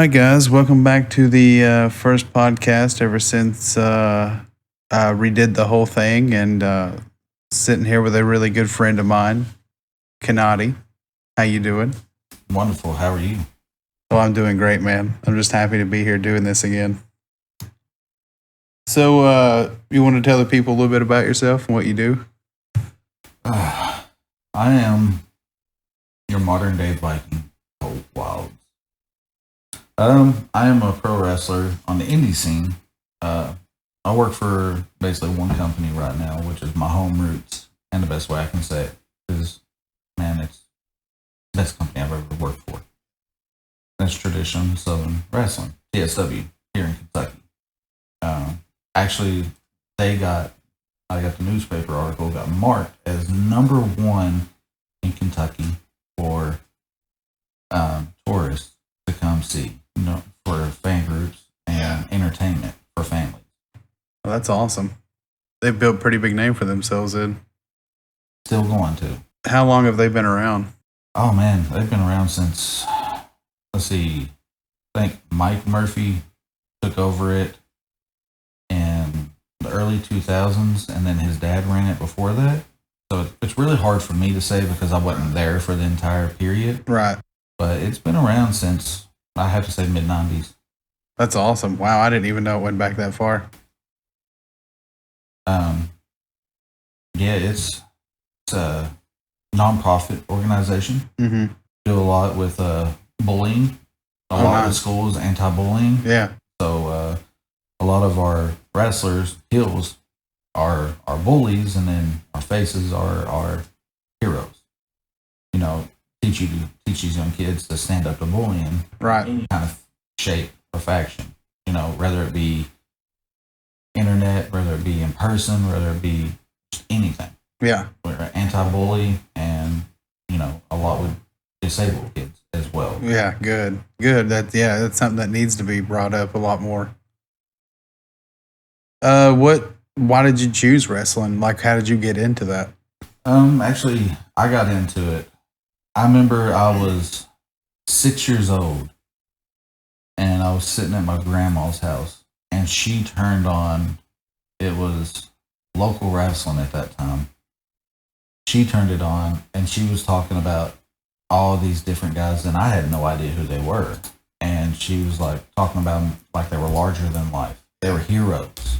right, guys, welcome back to the first podcast ever since redid the whole thing, and sitting here with a really good friend of mine, Kenady. How you doing? Wonderful. How are you? Well, I'm doing great, man. I'm just happy to be here doing this again. So, you want to tell the people a little bit about yourself and what you do? I am your modern day Viking, Colt Wilds. I am a pro wrestler on the indie scene. I work for basically one company right now, which is my home roots, and the best way I can say it is, man, it's the best company I've ever worked for. That's Tradition Southern Wrestling, TSW, here in Kentucky. Actually, I got the newspaper article, got marked as number one in Kentucky for tourists to come see, for fan groups and entertainment for families. Well, that's awesome. They've built a pretty big name for themselves, then. Still going to. How long have they been around? Oh, man, they've been around since, let's see, I think Mike Murphy took over it in the early 2000s, and then his dad ran it before that. So it's really hard for me to say because I wasn't there for the entire period. Right. But it's been around since, I have to say, mid-90s. That's awesome. Wow, I didn't even know it went back that far. Yeah, it's a non-profit organization. Mm-hmm. Do a lot with bullying. A lot of the schools anti-bullying. Yeah. So a lot of our wrestlers, heels, are bullies, and then our faces are heroes. Teach these young kids to stand up to bullying. Right. Any kind of shape or faction. Whether it be internet, whether it be in person, whether it be just anything. Yeah. We're anti-bully, and a lot with disabled kids as well. Yeah, good. That's something that needs to be brought up a lot more. Why did you choose wrestling? Like, how did you get into that? Actually, I got into it. I remember I was 6 years old, and I was sitting at my grandma's house, and she turned on, it was local wrestling at that time. She turned it on, and she was talking about all these different guys, and I had no idea who they were. And she was talking about them like they were larger than life. They were heroes.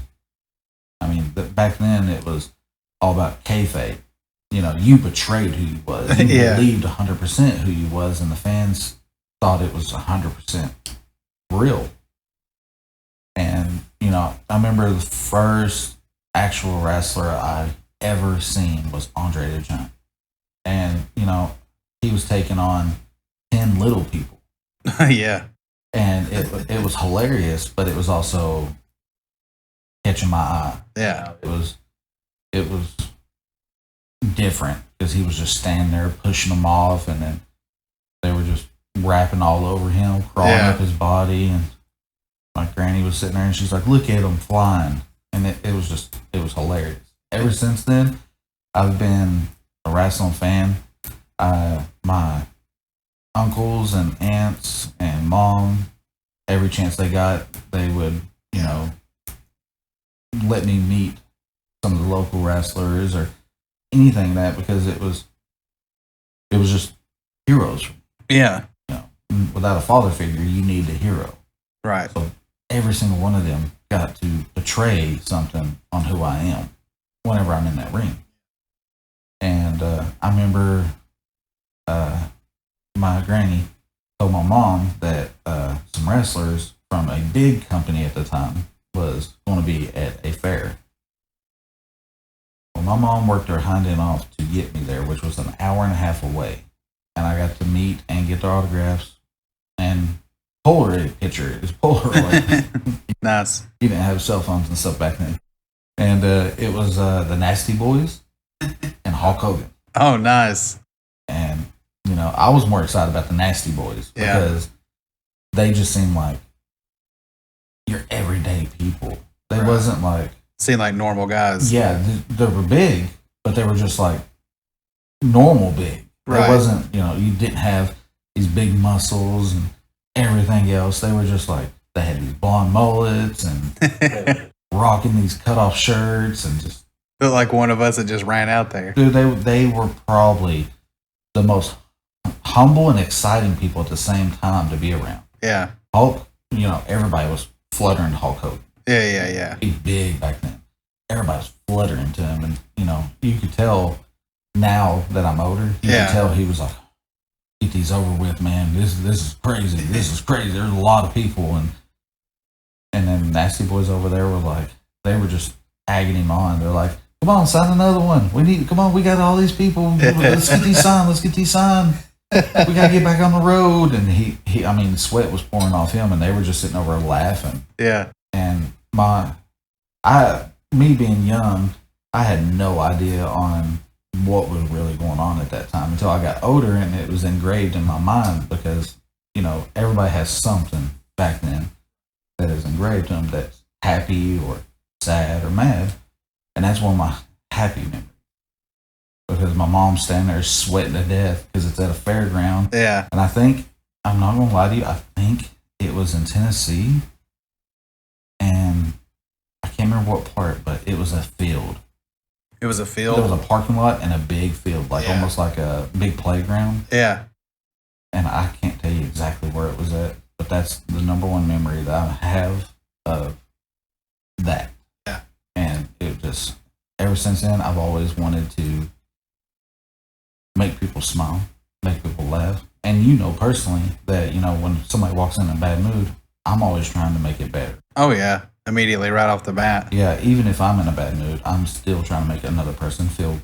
I mean, back then it was all about kayfabe. You betrayed who you was. You believed 100% who you was, and the fans thought it was 100% real. And, I remember the first actual wrestler I ever seen was Andre the Giant. And, he was taking on 10 little people. Yeah. And it was hilarious, but it was also catching my eye. Yeah. It was different because he was just standing there pushing them off, and then they were just wrapping all over him, crawling up his body, and my granny was sitting there and she's like, "Look at him flying." And it was hilarious. Ever since then, I've been a wrestling fan. My uncles and aunts and mom, every chance they got, they would, let me meet some of the local wrestlers or anything that, because it was just heroes. Yeah. Without a father figure, you need a hero. Right. So every single one of them got to portray something on who I am whenever I'm in that ring. And I remember my granny told my mom that some wrestlers from a big company at the time was going to be at a fair. Well, my mom worked her hind end off to get me there, which was an hour and a half away. And I got to meet and get their autographs and Polaroid picture. It was Polaroid. Nice. You didn't have cell phones and stuff back then. And it was the Nasty Boys and Hulk Hogan. Oh, nice. And, I was more excited about the Nasty Boys because they just seemed like your everyday people. They wasn't like... Seemed like normal guys. Yeah, they were big, but they were just like normal big. It wasn't, you didn't have these big muscles and everything else. They were just like, they had these blonde mullets and rocking these cut-off shirts and just. Felt like one of us that just ran out there. Dude, they were probably the most humble and exciting people at the same time to be around. Yeah. Hulk, everybody was fluttering Hulk Hogan. Yeah. He's big back then. Everybody was fluttering to him, and you could tell now that I'm older. You could tell he was like, "Get these over with, man. This is crazy. This is crazy." There's a lot of people, and then Nasty Boys over there were like, they were just egging him on. They're like, "Come on, sign another one. Come on, we got all these people. Let's get these signed. Let's get these signed. We gotta get back on the road." And he, I mean, sweat was pouring off him, and they were just sitting over laughing. Yeah. And me being young, I had no idea on what was really going on at that time until I got older, and it was engraved in my mind because everybody has something back then that is engraved to them that's happy or sad or mad, and that's one of my happy memories because my mom's standing there sweating to death because it's at a fairground. Yeah. And I think, I'm not gonna lie to you, I think it was in Tennessee, and I can't remember what part, but it was a field. It was a field? There was a parking lot and a big field, almost like a big playground. Yeah. And I can't tell you exactly where it was at, but that's the number one memory that I have of that. Yeah. And it just, ever since then, I've always wanted to make people smile, make people laugh. And personally that, when somebody walks in a bad mood, I'm always trying to make it better. Oh, yeah. Immediately, right off the bat. Yeah, even if I'm in a bad mood, I'm still trying to make another person feel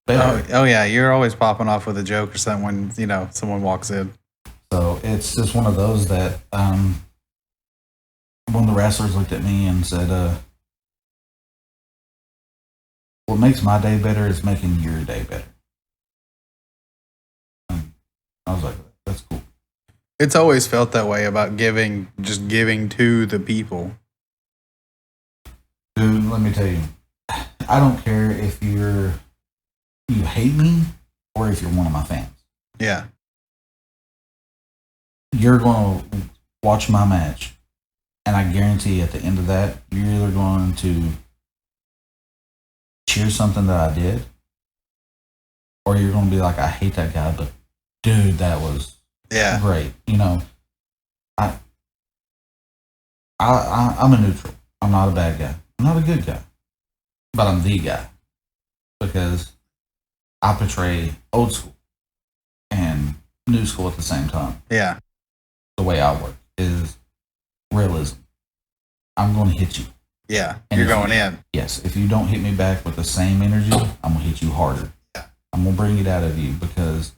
better. Oh yeah, you're always popping off with a joke or something when, someone walks in. So it's just one of those that one of the wrestlers looked at me and said, what makes my day better is making your day better. I was like, that's cool. It's always felt that way about just giving to the people. Dude, let me tell you, I don't care if you hate me or if you're one of my fans. Yeah. You're going to watch my match, and I guarantee at the end of that, you're either going to cheer something that I did, or you're going to be like, I hate that guy, but dude, that was great. I'm a neutral. I'm not a bad guy. I'm not a good guy, but I'm the guy because I portray old school and new school at the same time. Yeah. The way I work is realism. I'm going to hit you. Yeah. And you're going in. Yes. If you don't hit me back with the same energy, I'm going to hit you harder. Yeah. I'm going to bring it out of you because,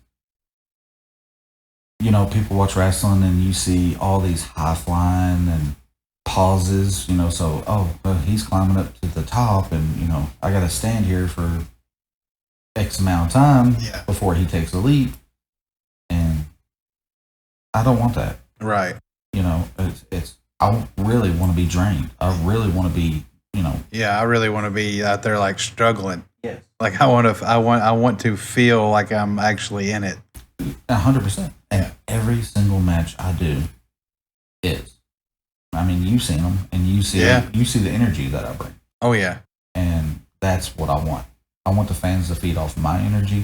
people watch wrestling and you see all these high flying and pauses, so, he's climbing up to the top and, I got to stand here for X amount of time before he takes a leap. And I don't want that. Right. I really want to be drained. I really want to be, Yeah, I really want to be out there like struggling. Yes. Like I want to feel like I'm actually in it. 100%. And every single match I do is. I mean, you've seen them, and you see the energy that I bring. Oh yeah. And that's what I want. I want the fans to feed off my energy.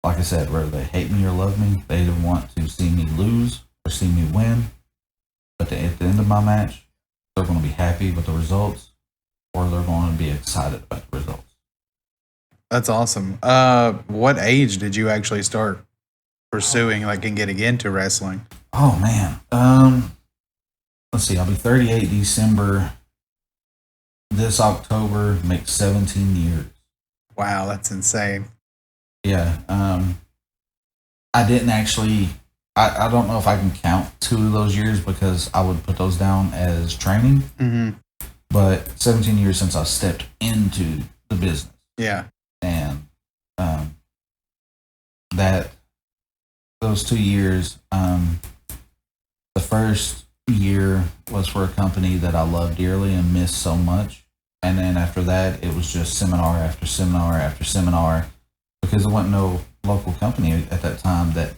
Like I said, whether they hate me or love me, they either want to see me lose or see me win. But at the end of my match, they're going to be happy with the results, or they're going to be excited about the results. That's awesome. What age did you actually start pursuing, and getting into wrestling? Oh man. Let's see. I'll be 38 December. This October makes 17 years. Wow, that's insane. Yeah. I didn't actually. I don't know if I can count 2 of those years because I would put those down as training. Mm-hmm. But 17 years since I stepped into the business. Yeah. And those 2 years, the first year was for a company that I loved dearly and missed so much. And then after that, it was just seminar after seminar after seminar because there wasn't no local company at that time that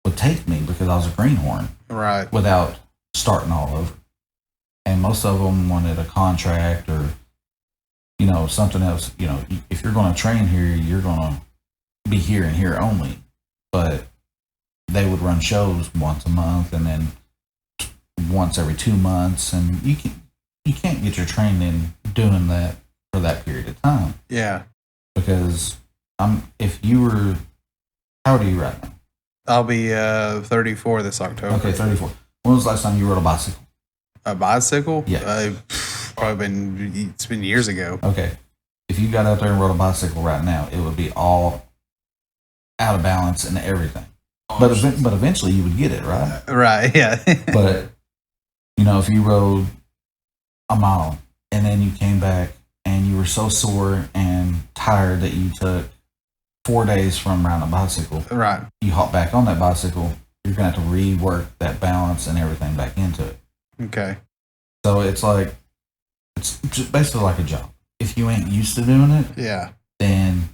would take me because I was a greenhorn. Right. Without starting all over. And most of them wanted a contract or, something else. If you're going to train here, you're going to be here and here only. But they would run shows once a month and then once every 2 months. And you can't get your training doing that for that period of time. Yeah. Because if you were, how old are you right now? I'll be 34 this October. Okay, 34. When was the last time you rode a bicycle? A bicycle? Yeah. It's been years ago. Okay. If you got out there and rode a bicycle right now, it would be all out of balance and everything. But eventually you would get it, right? Right, yeah. But, if you rode a mile and then you came back and you were so sore and tired that you took 4 days from riding a bicycle. Right. You hop back on that bicycle, you're going to have to rework that balance and everything back into it. Okay. So it's just basically like a job. If you ain't used to doing it, yeah, then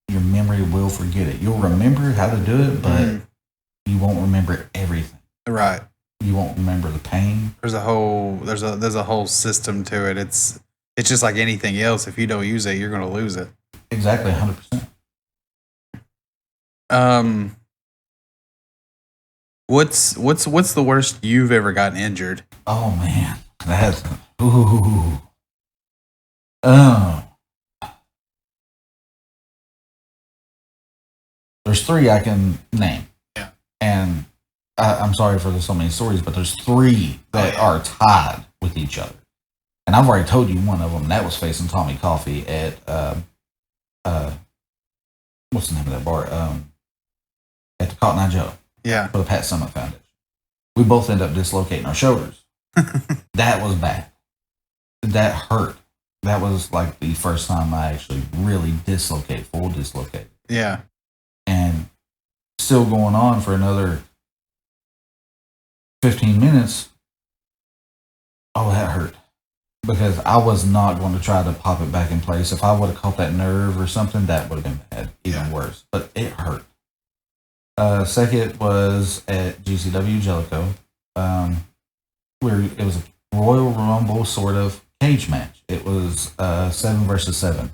your memory will forget it. You'll remember how to do it, but you won't remember everything. Right. You won't remember the pain. There's a whole system to it. It's just like anything else. If you don't use it, you're going to lose it. Exactly, 100%. What's the worst you've ever gotten injured? Oh man, that's There's 3 I can name. Yeah. And I'm sorry for so many stories, but there's 3 that are tied with each other. And I've already told you one of them. That was facing Tommy Coffee at what's the name of that bar? At the Cotton Eye Joe. Yeah. For the Pat Summit Foundation. We both ended up dislocating our shoulders. That was bad. That hurt. That was like the first time I actually really full dislocated. Yeah. And still going on for another 15 minutes. Oh, that hurt. Because I was not going to try to pop it back in place. If I would have caught that nerve or something, that would have been bad, even worse. But it hurt. Second was at GCW Jellicoe. It was a Royal Rumble sort of cage match. It was 7 versus 7.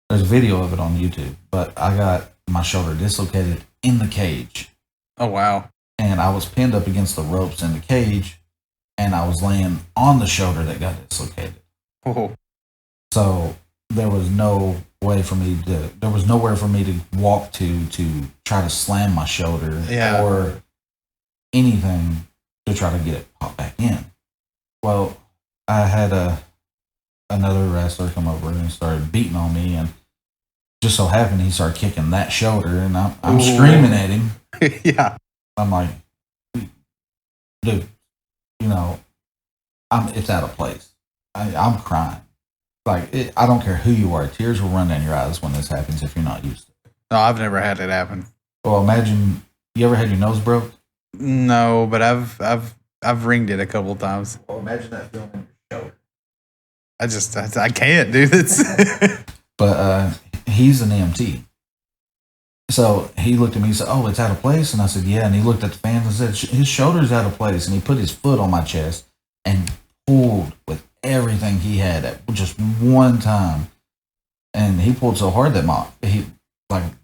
There's a video of it on YouTube, but I got my shoulder dislocated in the cage. Oh, wow. And I was pinned up against the ropes in the cage, and I was laying on the shoulder that got dislocated. Oh. So there was nowhere for me to walk to try to slam my shoulder or anything to try to get it popped back in. Well, I had another wrestler come over and started beating on me, and just so happened he started kicking that shoulder, and I'm screaming at him. Yeah. I'm like, dude, it's out of place. I'm crying. I don't care who you are. Tears will run down your eyes when this happens if you're not used to it. No, I've never had it happen. Well, imagine, you ever had your nose broke? No, but I've ringed it a couple times. Well, imagine that feeling in your shoulder. I can't do this. But he's an EMT. So he looked at me and said, "Oh, it's out of place." And I said, "Yeah." And he looked at the fans and said, "His shoulder's out of place." And he put his foot on my chest and pulled with everything he had at just one time. And he pulled so hard that he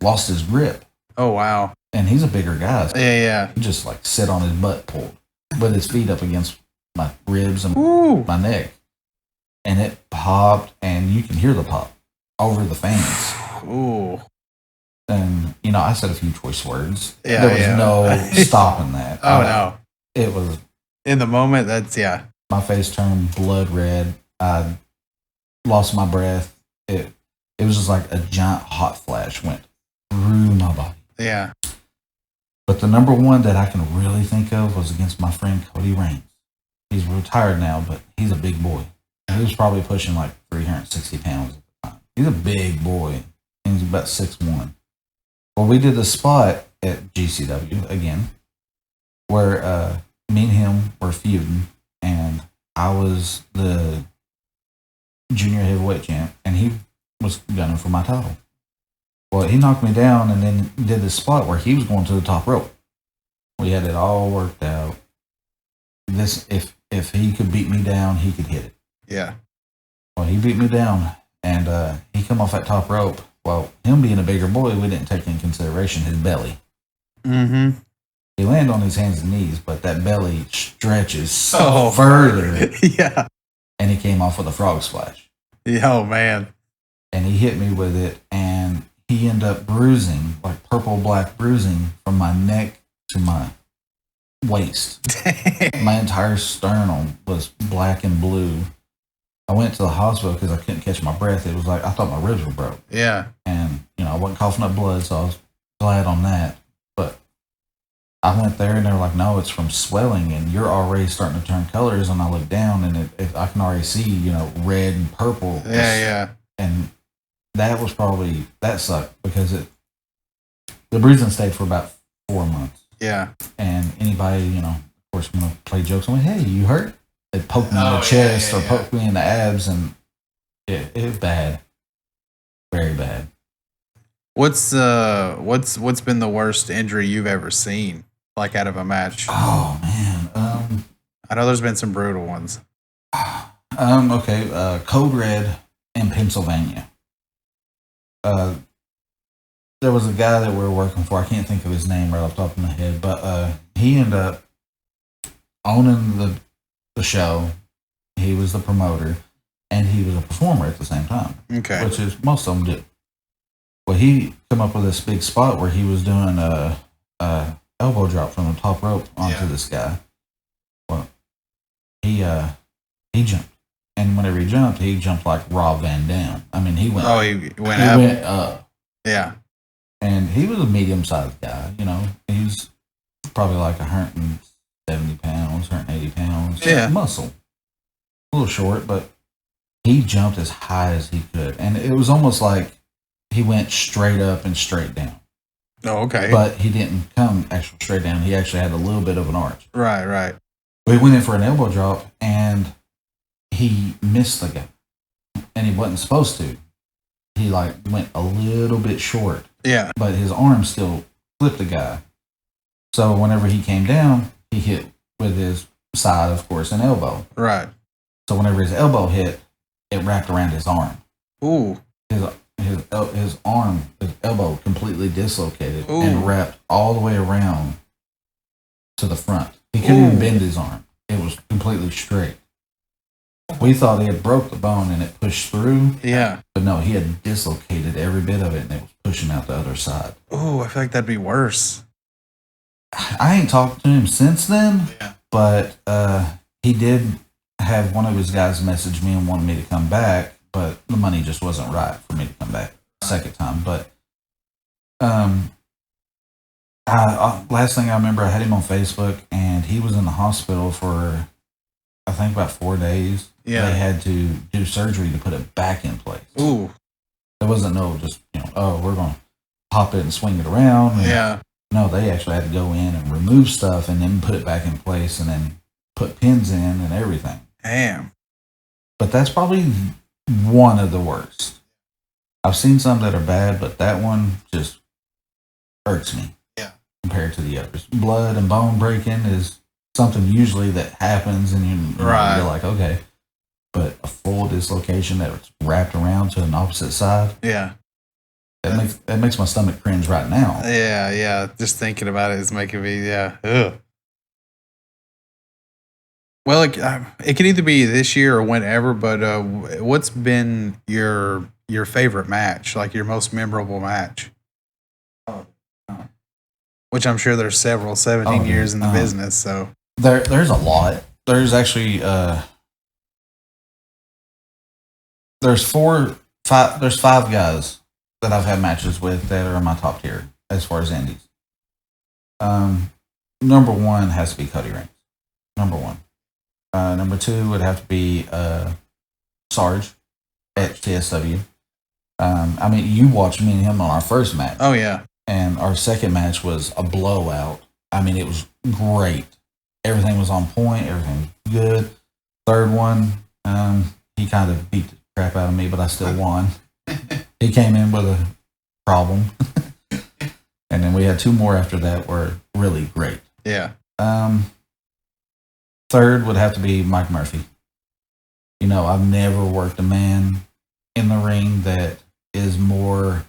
lost his grip. Oh, wow. And he's a bigger guy. So yeah. He just sit on his butt pulled with his feet up against my ribs and my neck. And it popped, and you can hear the pop over the fans. Ooh. And, I said a few choice words. Yeah, there was no stopping that. No. It was... In the moment, My face turned blood red. I lost my breath. It was just like a giant hot flash went through my body. Yeah. But the number one that I can really think of was against my friend Cody Raines. He's retired now, but he's a big boy. He was probably pushing 360 pounds at the time. He's a big boy. He's about 6'1". Well, we did a spot at GCW again where me and him were feuding, and I was the junior heavyweight champ, and he was gunning for my title. Well, he knocked me down and then did this spot where he was going to the top rope. We had it all worked out. This, if he could beat me down, he could hit it. Yeah. Well, he beat me down, and he come off that top rope. Well, him being a bigger boy, we didn't take into consideration his belly. Mm-hmm. He landed on his hands and knees, but that belly stretches so further. Yeah. And he came off with a frog splash. Oh, man. And he hit me with it, and he ended up bruising, like purple-black bruising, from my neck to my waist. My entire sternum was black and blue. I went to the hospital because I couldn't catch my breath. It was like, I thought my ribs were broke. Yeah. And, I wasn't coughing up blood, so I was glad on that. But I went there, and they were like, no, it's from swelling, and you're already starting to turn colors. And I looked down, and I can already see, red and purple. Yeah. And that sucked because the bruising stayed for about 4 months. Yeah. And anybody, of course, going to play jokes on me, hey, you hurt? They poked me in the chest or poked me in the abs, and it was bad. Very bad. What's been the worst injury you've ever seen, like out of a match? Oh man, I know there's been some brutal ones. Okay, Code Red in Pennsylvania. There was a guy that we were working for. I can't think of his name right off the top of my head, but he ended up owning the show. He was the promoter, and he was a performer at the same time. Okay. Which is most of them do. Well, he come up with this big spot where he was doing a elbow drop from the top rope onto this guy. Well, he jumped, and whenever he jumped like Rob Van Dam. I mean, he went. Oh, he went up. He went up. Yeah. And he was a medium-sized guy. He's probably like 170 pounds, 180 pounds. Yeah. Muscle. A little short, but he jumped as high as he could, and it was almost like he went straight up and straight down. Oh, okay. But he didn't come actually straight down. He actually had a little bit of an arch. Right. But he went in for an elbow drop, and he missed the guy. And he wasn't supposed to. He went a little bit short. Yeah. But his arm still flipped the guy. So whenever he came down, he hit with his side, of course, an elbow. Right. So whenever his elbow hit, it wrapped around his arm. Ooh. His arm, his elbow completely dislocated. Ooh. And wrapped all the way around to the front. He couldn't even bend his arm. It was completely straight. We thought he had broke the bone and it pushed through. Yeah. But no, he had dislocated every bit of it and it was pushing out the other side. Ooh, I feel like that'd be worse. I ain't talked to him since then. Yeah. But he did have one of his guys message me and wanted me to come back, but the money just wasn't right for me to come back the second time. But last thing I remember, I had him on Facebook, and he was in the hospital for, I think, about 4 days. Yeah. They had to do surgery to put it back in place. Ooh. It wasn't just, we're going to pop it and swing it around. Yeah. No, they actually had to go in and remove stuff and then put it back in place and then put pins in and everything. Damn. But that's probably one of the worst. I've seen some that are bad, but that one just hurts me. Yeah. Compared to the others. Blood and bone breaking is something usually that happens and you're like, okay. But a full dislocation that's wrapped around to an opposite side. Yeah. That makes my stomach cringe right now. Yeah. Just thinking about it is making me, ugh. Well, it could either be this year or whenever, but what's been your favorite match, like your most memorable match? Which I'm sure there's several, 17 years in the business, so. There's a lot. There's actually, there's 5 guys that I've had matches with that are in my top tier as far as indies. Number 1 has to be Cody Rings. Number 1. Number 2 would have to be Sarge at TSW. You watched me and him on our first match. Oh, yeah. And our second match was a blowout. It was great. Everything was on point. Everything was good. Third one, he kind of beat the crap out of me, but I still won. He came in with a problem. And then we had 2 more after that were really great. Yeah. Third would have to be Mike Murphy. You know, I've never worked a man in the ring that is more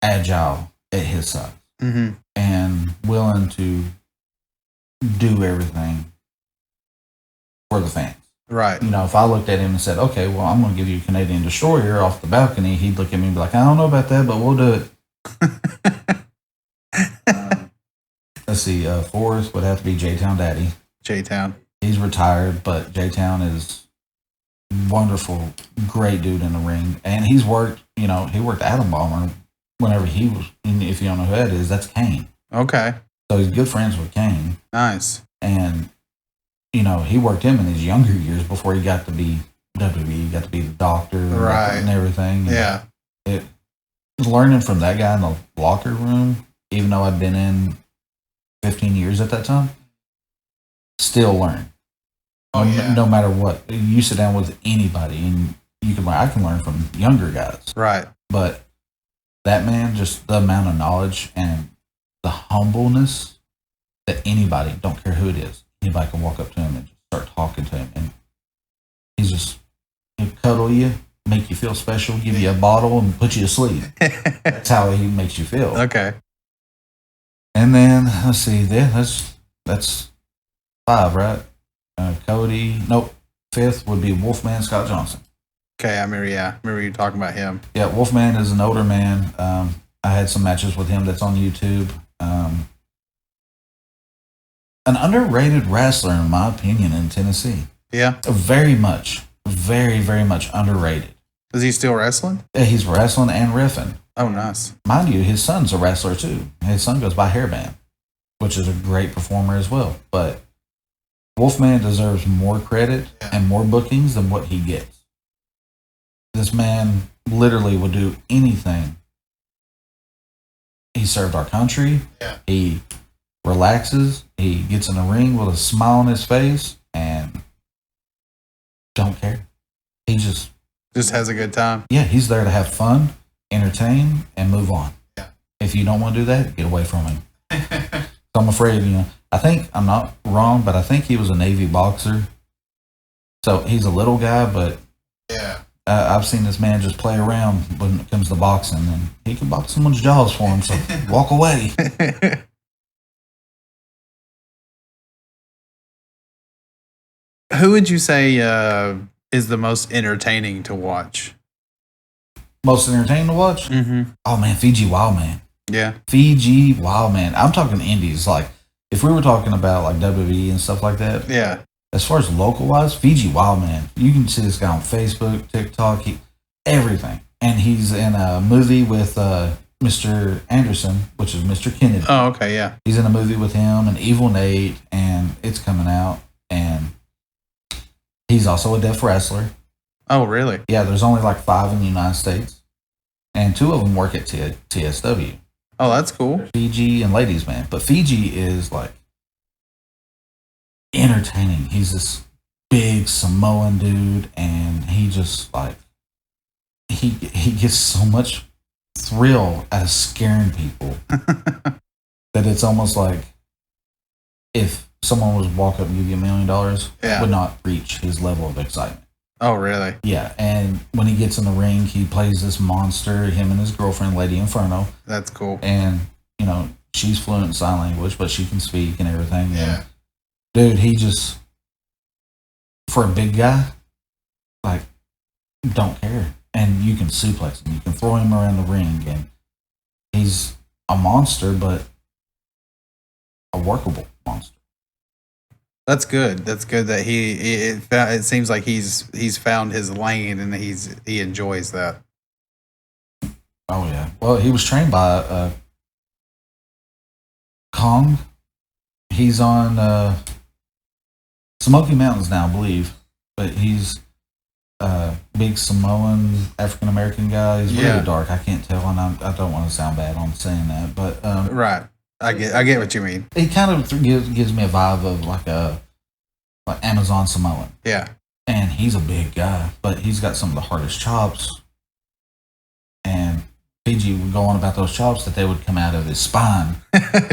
agile at his size and willing to do everything for the fans. Right. You know, if I looked at him and said, okay, well, I'm going to give you a Canadian Destroyer off the balcony, he'd look at me and be like, I don't know about that, but we'll do it. Let's see. Fourth would have to be J-Town Daddy. J-Town. He's retired, but J-Town is wonderful, great dude in the ring. And he's worked, you know, he worked Atom Bomber whenever he was, if you don't know who that is, that's Kane. Okay. So he's good friends with Kane. Nice. And, you know, he worked him in his younger years before he got to be WWE. He got to be the doctor and everything. Yeah. It learning from that guy in the locker room, even though I'd been in 15 years at that time, still learn. No matter what. You sit down with anybody and you can learn. I can learn from younger guys. Right. But that man, just the amount of knowledge and the humbleness that anybody, don't care who it is, anybody can walk up to him and just start talking to him. And he's just, he'll cuddle you, make you feel special, give you a bottle, and put you to sleep. That's how he makes you feel. Okay. And then, let's see, that's 5, right? Cody, nope. 5th would be Wolfman Scott Johnson. Okay, I remember you talking about him. Yeah, Wolfman is an older man. I had some matches with him that's on YouTube. An underrated wrestler, in my opinion, in Tennessee. Yeah. Very much underrated. Is he still wrestling? Yeah, he's wrestling and riffing. Oh, nice. Mind you, his son's a wrestler too. His son goes by Hairband, which is a great performer as well. But Wolfman deserves more credit and more bookings than what he gets. This man literally would do anything. He served our country. Yeah. He relaxes. He gets in the ring with a smile on his face and don't care. He just has a good time. Yeah, he's there to have fun, entertain, and move on. Yeah. If you don't want to do that, get away from him. So I'm afraid, you know, I think I'm not wrong, but I think he was a Navy boxer. So he's a little guy, but yeah. I've seen this man just play around when it comes to boxing, and he can box someone's jaws for him, so walk away. Who would you say is the most entertaining to watch? Most entertaining to watch? Mm-hmm. Oh, man, Fiji Wildman. Yeah. Fiji Wildman. I'm talking indies. Like, if we were talking about, like, WWE and stuff like that. Yeah. As far as local-wise, Fiji Wildman. You can see this guy on Facebook, TikTok, everything. And he's in a movie with Mr. Anderson, which is Mr. Kenady. Oh, okay, yeah. He's in a movie with him and Evil Nate, and it's coming out. And he's also a deaf wrestler. Oh, really? Yeah, there's only like 5 in the United States. And 2 of them work at TSW. Oh, that's cool. Fiji and Ladies Man. But Fiji is like entertaining. He's this big Samoan dude, and he just like he gets so much thrill out of scaring people that it's almost like if someone was to walk up and give you $1 million, it would not reach his level of excitement. Oh, really? Yeah, and when he gets in the ring, he plays this monster, him and his girlfriend, Lady Inferno. That's cool. And, you know, she's fluent in sign language, but she can speak and everything. Yeah. And, dude, he just, for a big guy, like, don't care. And you can suplex him. You can throw him around the ring. And he's a monster, but a workable monster. That's good. That's good that it seems like he's found his lane and he enjoys that. Oh yeah. Well, he was trained by Kong. He's on Smoky Mountains now, I believe, but he's a big Samoan African American guy. He's really dark. I can't tell, and I don't want to sound bad on saying that, but right. I get what you mean. He kind of gives me a vibe of like Amazon Samoan. Yeah. And he's a big guy, but he's got some of the hardest chops. And PG would go on about those chops that they would come out of his spine.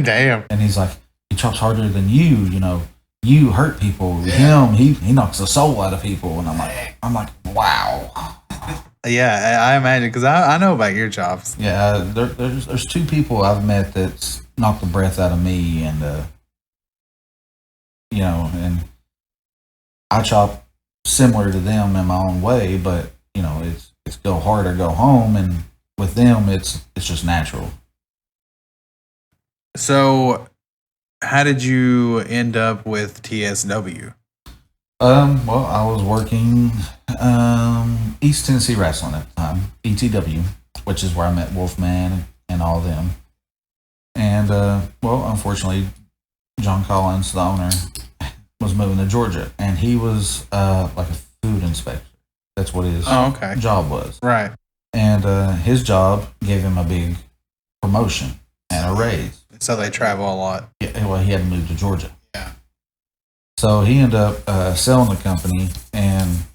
Damn. And he's like, he chops harder than you, you know. You hurt people. Yeah. Him, he knocks the soul out of people. And I'm like, wow. Yeah, I imagine, because I know about your chops. Yeah, there's two people I've met that's knocked the breath out of me, and you know, and I chop similar to them in my own way, but you know, it's go hard or go home, and with them, it's just natural. So, how did you end up with TSW? Well, I was working East Tennessee Wrestling at the time, ETW, which is where I met Wolfman and all of them. And well, unfortunately, John Collins, the owner, was moving to Georgia, and he was like a food inspector. That's what his job was. Right. And his job gave him a big promotion and a raise. So they travel a lot. Yeah, well, he had to move to Georgia. Yeah. So he ended up selling the company, and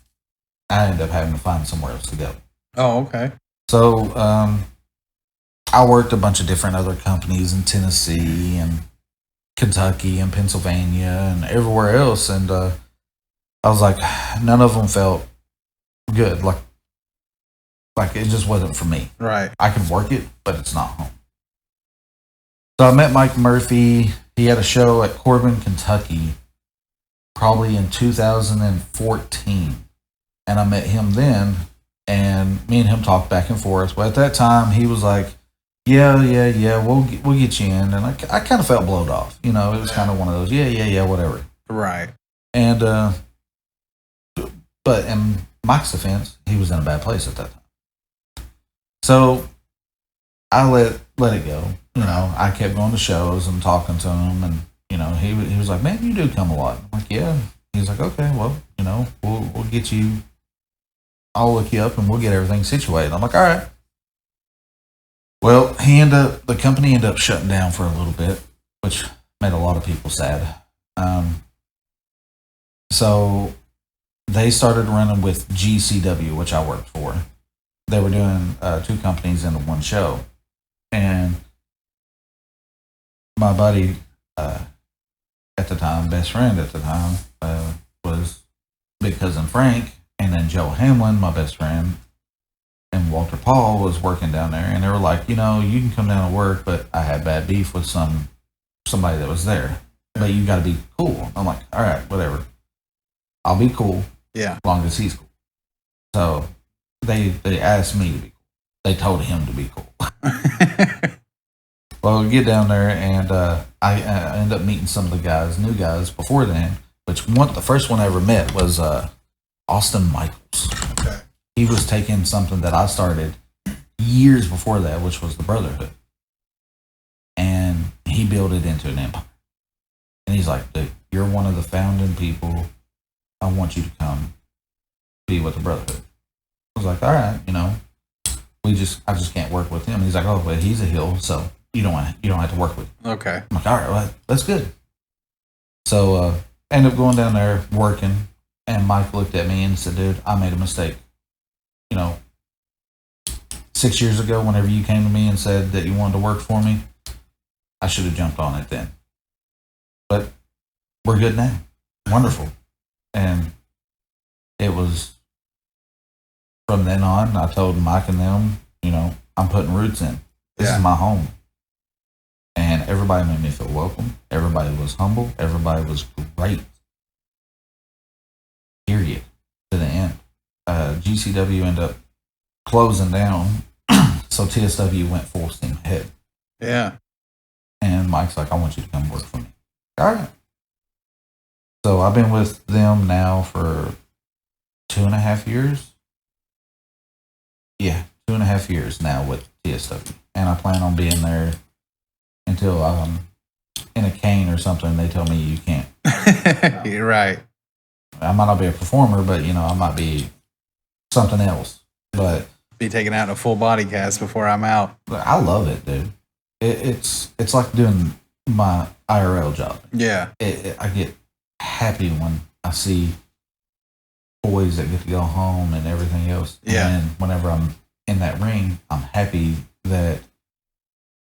I ended up having to find somewhere else to go. Oh, okay. So I worked a bunch of different other companies in Tennessee and Kentucky and Pennsylvania and everywhere else, and I was like, none of them felt good. Like it just wasn't for me. Right. I can work it, but it's not home. So I met Mike Murphy. He had a show at Corbin, Kentucky, probably in 2014. And I met him then, and me and him talked back and forth. But at that time, he was like, yeah, we'll get you in. And I kind of felt blowed off. You know, it was kind of one of those, yeah, whatever. Right. And, but in Mike's defense, he was in a bad place at that time. So I let it go. You know, I kept going to shows and talking to him, and you know, he was like, "Man, you do come a lot." I'm like, "Yeah." He's like, "Okay, well, you know, we'll get you. I'll look you up, and we'll get everything situated." I'm like, "All right." Well, the company ended up shutting down for a little bit, which made a lot of people sad. So they started running with GCW, which I worked for. They were doing two companies into one show, and my buddy at the time, best friend at the time, was Big Cousin Frank, and then Joe Hamlin, my best friend, and Walter Paul was working down there, and they were like, you know, you can come down and work, but I had bad beef with somebody that was there, but you got to be cool. I'm like, all right, whatever, I'll be cool, yeah, as long as he's cool. So they asked me to be cool. They told him to be cool. Well, we get down there, and I end up meeting some of the new guys before then, which the first one I ever met was Austin Michaels. Okay. He was taking something that I started years before that, which was the Brotherhood. And he built it into an empire. And he's like, dude, you're one of the founding people. I want you to come be with the Brotherhood. I was like, all right, you know, I just can't work with him. And he's like, oh, but he's a heel, so you don't have to work with him. Okay. I'm like, all right, well, that's good. So ended up going down there working, and Mike looked at me and said, dude, I made a mistake. You know, 6 years ago, whenever you came to me and said that you wanted to work for me, I should have jumped on it then. But we're good now. Wonderful. And it was from then on, I told Mike and them, you know, I'm putting roots in. This is my home. And everybody made me feel welcome. Everybody was humble. Everybody was great. Period. To the end. GCW ended up closing down. So TSW went full steam ahead. Yeah. And Mike's like, I want you to come work for me. All right. So I've been with them now for 2.5 years. Yeah, 2.5 years now with TSW. And I plan on being there until I'm in a cane or something. They tell me you can't. You're right. I might not be a performer, but, you know, I might be something else. But be taken out in a full body cast before I'm out. I love it, dude. It's like doing my IRL job. Yeah. I get happy when I see boys that get to go home and everything else. Yeah. And then whenever I'm in that ring, I'm happy that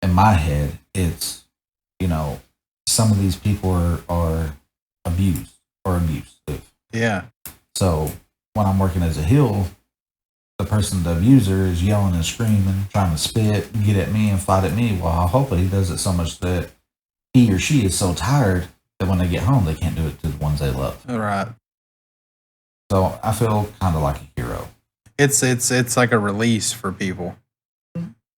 in my head, it's, some of these people are abused or abusive. Yeah. So when I'm working as a heel, the person, the abuser, is yelling and screaming, trying to spit, get at me and fight at me. Well, hopefully he does it so much that he or she is so tired that when they get home, they can't do it to the ones they love. All right. So I feel kind of like a hero. It's like a release for people.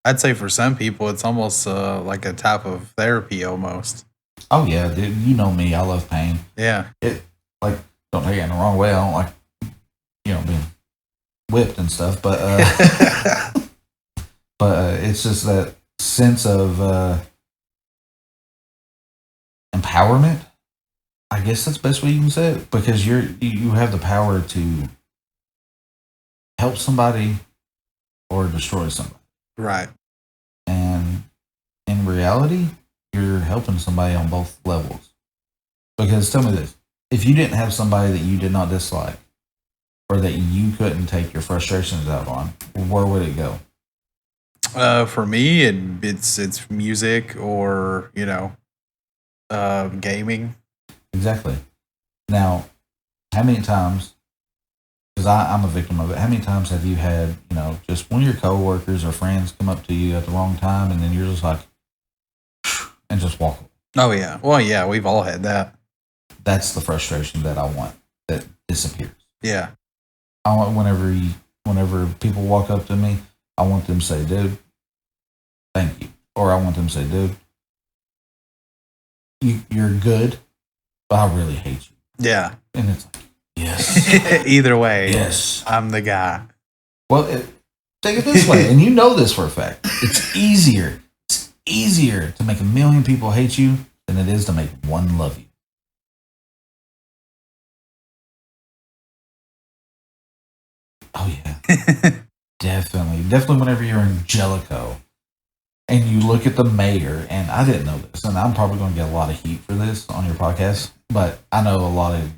I'd say for some people, it's almost like a type of therapy almost. Oh yeah, dude, you know me. I love pain. Yeah. Don't take it in the wrong way. I don't like, being whipped and stuff. But it's just that sense of empowerment. I guess that's the best way you can say it, because you have the power to help somebody or destroy somebody. Right. And in reality, you're helping somebody on both levels. Because tell me this, if you didn't have somebody that you did not dislike or that you couldn't take your frustrations out on, where would it go? For me, it's music or, gaming. Exactly. Now, how many times, because I'm a victim of it, how many times have you had, just one of your coworkers or friends come up to you at the wrong time and then you're just like, and just walk away? Oh, yeah. Well, yeah, we've all had that. That's the frustration that I want that disappears. Yeah. I want whenever people walk up to me, I want them to say, dude, thank you. Or I want them to say, dude, you're good, but I really hate you. Yeah. And it's like, yes. Either way, yes, I'm the guy. Well, take it this way, and you know this for a fact. It's easier to make 1 million people hate you than it is to make one love you. Oh yeah. Definitely whenever you're in Jellicoe and you look at the mayor, and I didn't know this, and I'm probably going to get a lot of heat for this on your podcast, but I know a lot of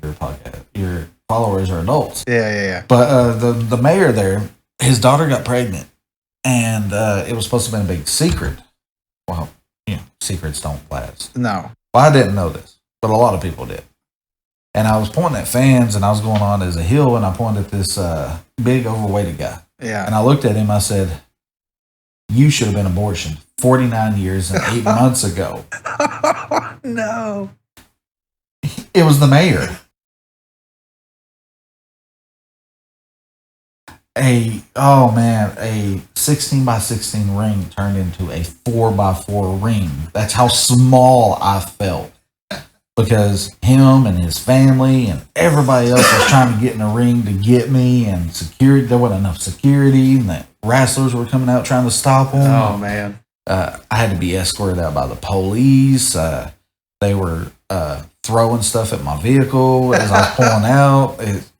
your followers are adults. Yeah. But the mayor there, his daughter got pregnant, and it was supposed to have been a big secret. Well, secrets don't last. No. Well, I didn't know this, but a lot of people did. And I was pointing at fans, and I was going on as a heel, and I pointed at this big, overweighted guy. Yeah. And I looked at him, I said, you should have been abortioned 49 years and 8 months ago. No. It was the mayor. A 16 by 16 ring turned into a 4 by 4 ring. That's how small I felt. Because him and his family and everybody else was trying to get in the ring to get me, and security, there wasn't enough security, and the wrestlers were coming out trying to stop them. Oh, man. I had to be escorted out by the police. They were throwing stuff at my vehicle as I was pulling out.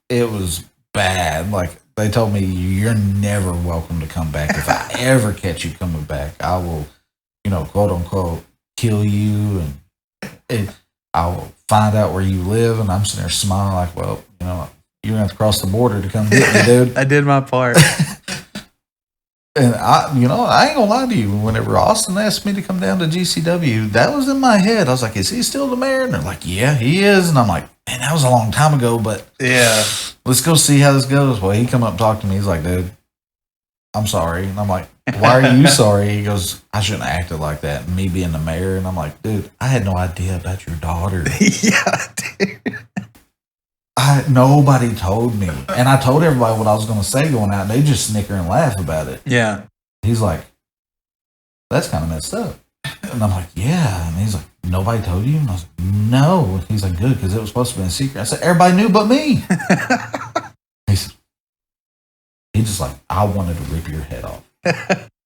It was bad. Like, they told me, you're never welcome to come back. If I ever catch you coming back, I will, quote unquote, kill you. And I will find out where you live. And I'm sitting there smiling like, well, you're going to have to cross the border to come get me, dude. I did my part. And I ain't gonna lie to you. Whenever Austin asked me to come down to GCW, that was in my head. I was like, "Is he still the mayor?" And they're like, "Yeah, he is." And I'm like, "Man, that was a long time ago, but yeah, let's go see how this goes." Well, he come up and talked to me. He's like, "Dude, I'm sorry." And I'm like, "Why are you sorry?" He goes, "I shouldn't have acted like that." And me being the mayor, and I'm like, "Dude, I had no idea about your daughter." Yeah, dude. Nobody told me. And I told everybody what I was going to say going out, and they just snicker and laugh about it. Yeah. He's like, that's kind of messed up. And I'm like, yeah. And he's like, nobody told you? And I was like, no. He's like, good, because it was supposed to be a secret. I said, everybody knew but me. He's just like, I wanted to rip your head off.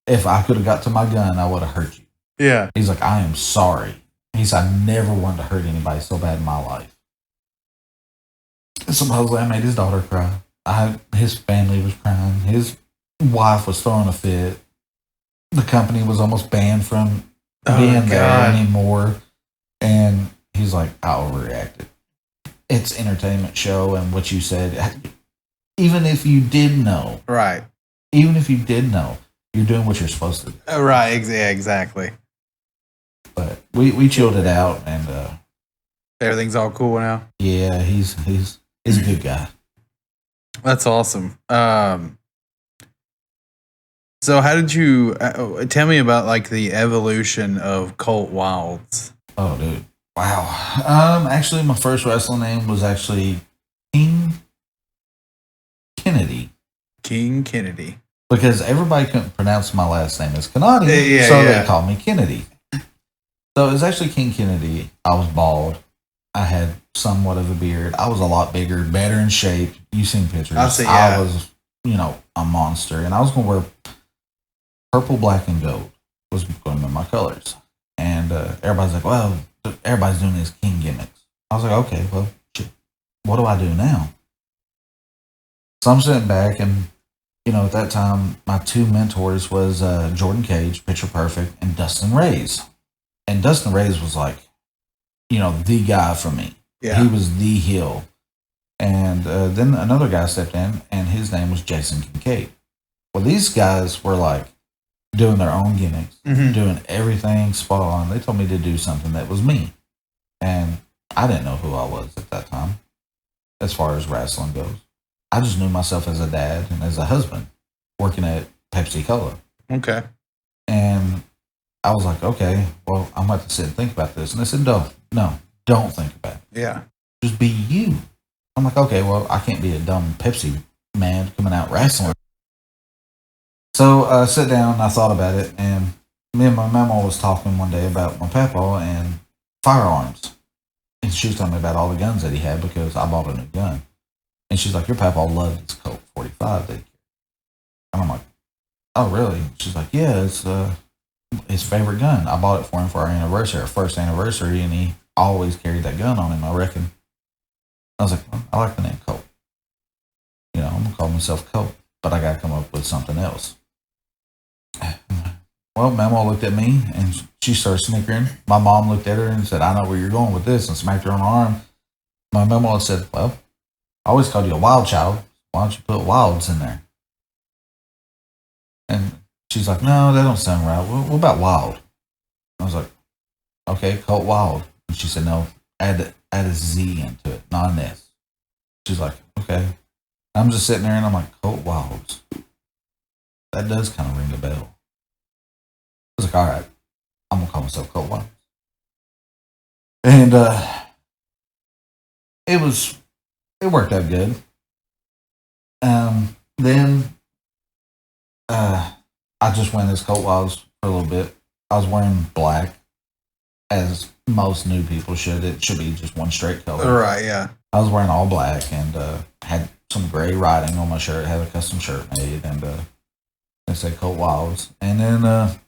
If I could have got to my gun, I would have hurt you. Yeah. He's like, I am sorry. He said, I never wanted to hurt anybody so bad in my life. And supposedly I made his daughter cry. His family was crying. His wife was throwing a fit. The company was almost banned from being there anymore. And he's like, I overreacted. It's an entertainment show, and what you said, even if you did know. Right. Even if you did know, you're doing what you're supposed to do. Right. Yeah, exactly. But we chilled it out, and Everything's all cool now. yeah, he's a good guy. That's awesome. So how did you tell me about like the evolution of Colt Wilds? Oh, dude. Wow. Actually, my first wrestling name was actually King Kenady. King Kenady. Because everybody couldn't pronounce my last name as Kenady, Yeah, so yeah. they called me Kenady. So it was actually King Kenady. I was bald. I had somewhat of a beard. I was a lot bigger, better in shape. You've seen pictures. I was, a monster. And I was going to wear purple, black, and gold was going to be my colors. And everybody's like, well, everybody's doing these king gimmicks. I was like, okay, well, shit, what do I do now? So I'm sitting back, and, at that time, my two mentors was Jordan Cage, Picture Perfect, and Dustin Reyes. And Dustin Reyes was like, the guy for me. Yeah. He was the heel. And then another guy stepped in, and his name was Jason Kincaid. Well, these guys were like doing their own gimmicks, doing everything spot on. They told me to do something that was me. And I didn't know who I was at that time, as far as wrestling goes. I just knew myself as a dad and as a husband working at Pepsi Cola. Okay. And I was like, okay, well, I'm about to sit and think about this. And they said, no, don't think about it. Yeah. Just be you. I'm like, okay, well, I can't be a dumb Pepsi man coming out wrestling. So I sat down and I thought about it. And me and my mama was talking one day about my papa and firearms. And she was telling me about all the guns that he had because I bought a new gun. And she's like, your papa loved his Colt 45 that he carried. And I'm like, oh, really? She's like, yeah, it's his favorite gun. I bought it for him for our anniversary, our first anniversary, and he always carried that gun on him, I reckon. I was like, well, I like the name Colt. I'm going to call myself Colt, but I got to come up with something else. Well, Mama looked at me, and she started snickering. My mom looked at her and said, I know where you're going with this, and smacked her on the arm. My mama said, well, I always called you a wild child. Why don't you put Wilds in there? And she's like, no, that don't sound right. What about Wild? I was like, okay, Colt Wild. And she said, no, add a Z into it, not an S. She's like, okay. I'm just sitting there and I'm like, Colt Wilds. That does kind of ring a bell. I was like, all right, I'm going to call myself Colt Wilds. And it worked out good. Then I just went as Colt Wilds for a little bit. I was wearing black, as most new people should. It should be just one straight color. Right, yeah. I was wearing all black and had some gray writing on my shirt. Had a custom shirt made, and they said Colt Wilds. And then the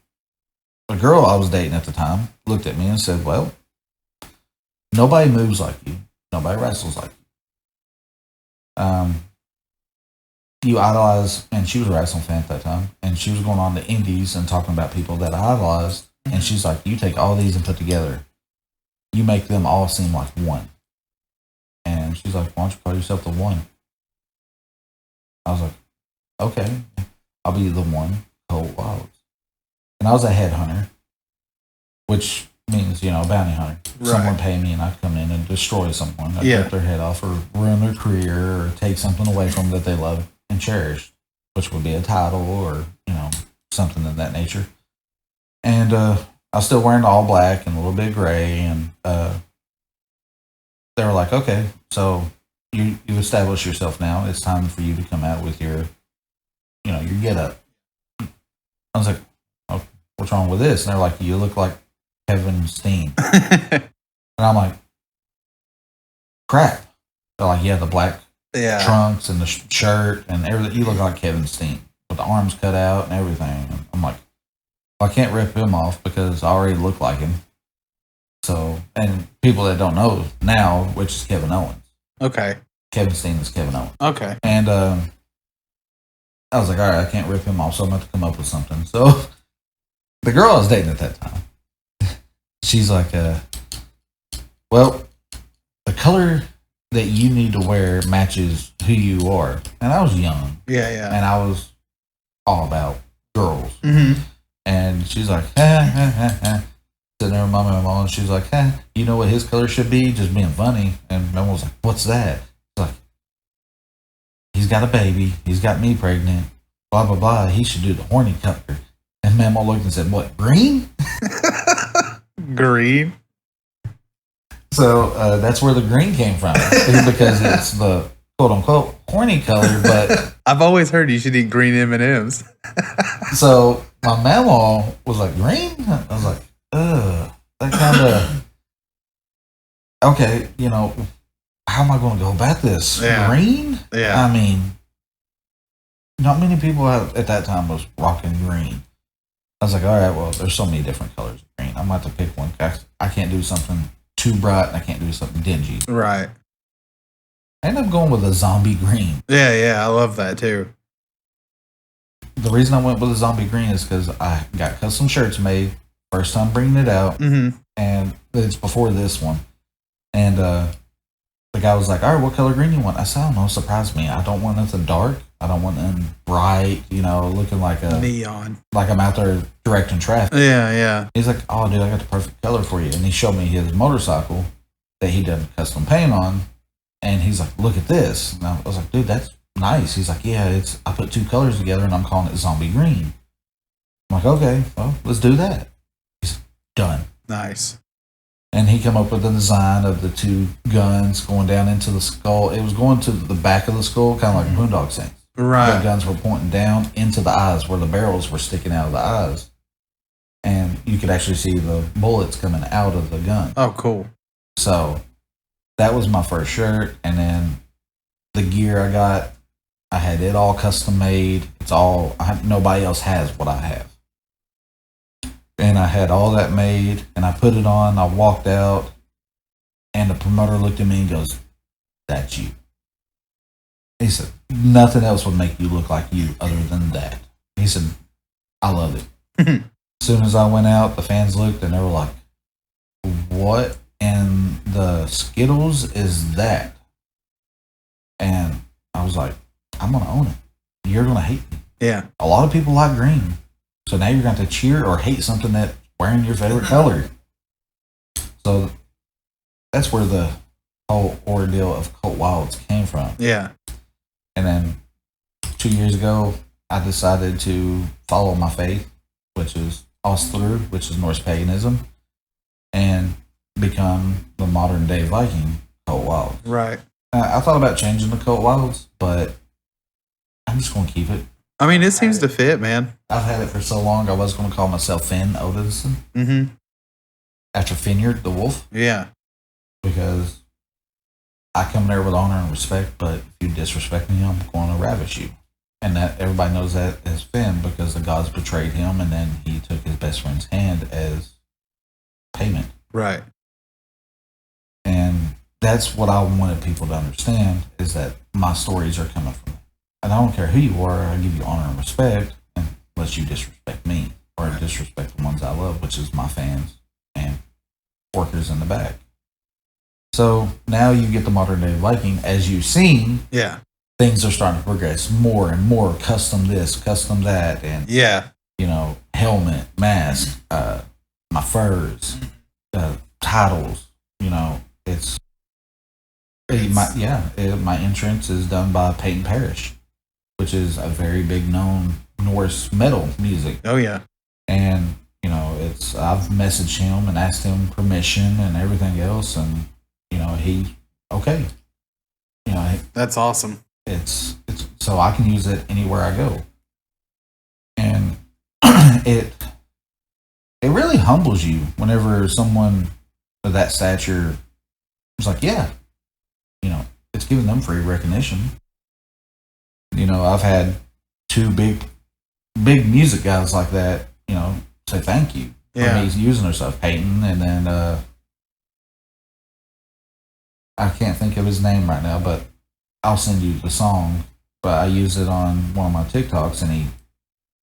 girl I was dating at the time looked at me and said, well, nobody moves like you. Nobody wrestles like you. You idolize, and she was a wrestling fan at that time, and she was going on the indies and talking about people that I idolized, and she's like, you take all these and put together, you make them all seem like one. And she's like, why don't you call yourself the one? I was like, okay, I'll be the one, Colt Wilds. And I was a headhunter, which means, bounty hunter. Right. Someone pay me and I'd come in and destroy someone. I'd rip their head off or ruin their career or take something away from them that they love and cherish, which would be a title or, something of that nature. And I was still wearing all black and a little bit gray, and they were like, okay, so you establish yourself now. It's time for you to come out with your get up. I was like, oh, what's wrong with this? And they're like, you look like Kevin Steen. And I'm like, crap. They're like, yeah, the black trunks and the shirt and everything. You look like Kevin Steen with the arms cut out and everything. And I'm like, well, I can't rip him off because I already look like him. So, and people that don't know now, which is Kevin Owens. Okay. Kevin Steen is Kevin Owens. Okay. And I was like, all right, I can't rip him off, so I'm going to come up with something. So the girl I was dating at that time, she's like, well, the color that you need to wear matches who you are. And I was young. Yeah, yeah. And I was all about girls. Mm-hmm. And she's like, sitting there with my mama, and she's like, you know what his color should be? Just being funny. And Mama was like, what's that? She's like, he's got a baby. He's got me pregnant. Blah, blah, blah. He should do the horny color. And Mama looked and said, what, green? Green. So that's where the green came from. Because it's the quote-unquote horny color, but... I've always heard you should eat green M&Ms. So my mama was like, green? I was like, ugh. That kind of... Okay, you know, how am I going to go about this? Yeah. Green? Yeah. I mean, not many people at that time was rocking green. I was like, all right, well, there's so many different colors of green. I'm going to have to pick one. I can't do something too bright, and I can't do something dingy. Right. I ended up going with a zombie green. Yeah, I love that too. The reason I went with a zombie green is because I got custom shirts made. First time bringing it out. Mm-hmm. And it's before this one. And the guy was like, all right, what color green you want? I said, I don't know, surprise me. I don't want nothing dark. I don't want nothing bright, you know, looking like a neon. Like I'm out there directing traffic. Yeah. He's like, oh, dude, I got the perfect color for you. And he showed me his motorcycle that he done custom paint on. And he's like, look at this. And I was like, dude, that's nice. He's like, yeah, I put two colors together and I'm calling it zombie green. I'm like, okay, well, let's do that. He's done. Nice. And he came up with the design of the two guns going down into the skull. It was going to the back of the skull, kind of like Boondock Saints. Right. The guns were pointing down into the eyes where the barrels were sticking out of the eyes. And you could actually see the bullets coming out of the gun. Oh, cool. So that was my first shirt. And then the gear I got, I had it all custom made. Nobody else has what I have. And I had all that made, and I put it on. I walked out, and the promoter looked at me and goes, that's you. He said, nothing else would make you look like you other than that. He said, I love it. As soon as I went out, the fans looked, and they were like, what in the Skittles is that? And I was like, I'm going to own it. You're going to hate me. Yeah. A lot of people like green. So now you're going to cheer or hate something that's wearing your favorite color. So that's where the whole ordeal of Colt Wilds came from. Yeah. And then 2 years ago, I decided to follow my faith, which is Ostler, which is Norse paganism, and become the modern day Viking Colt Wilds. Right. I thought about changing the Colt Wilds, but I'm just going to keep it. I mean, it seems to fit, man. I've had it for so long, I was going to call myself Finn Odinson. Mm-hmm. After Finyard the wolf. Yeah. Because I come there with honor and respect, but if you disrespect me, I'm going to ravish you. And that everybody knows that as Finn because the gods betrayed him, and then he took his best friend's hand as payment. Right. And that's what I wanted people to understand, is that my stories are coming from it. And I don't care who you are, I give you honor and respect, unless you disrespect me or disrespect the ones I love, which is my fans and workers in the back. So now you get the modern day Viking. As you've seen, yeah, things are starting to progress more and more. Custom this, custom that, and yeah, you know, helmet, mask, my furs, titles. You know, my entrance is done by Peyton Parrish, which is a very big known Norse metal music. Oh yeah. And, you know, I've messaged him and asked him permission and everything else, and, you know, okay. You know, that's awesome. It's so I can use it anywhere I go. And it really humbles you whenever someone of that stature is like, yeah, you know, it's giving them free recognition. You know, I've had two big music guys like that, you know, say thank you for me using their stuff. Peyton, and then I can't think of his name right now, but I'll send you the song. But I use it on one of my TikToks, and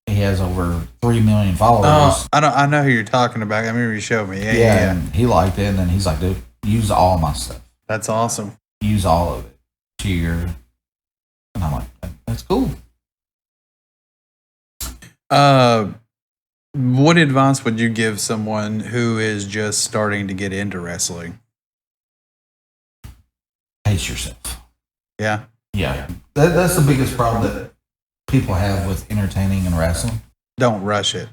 he has over 3 million followers. Oh, I know who you're talking about. I remember you showed me. Yeah. And he liked it, and then he's like, dude, use all my stuff. That's awesome. Use all of it. Cheer. And I'm like, that's cool. What advice would you give someone who is just starting to get into wrestling? Pace yourself. Yeah. Yeah. That's the biggest problem that people have with entertaining and wrestling. Don't rush it.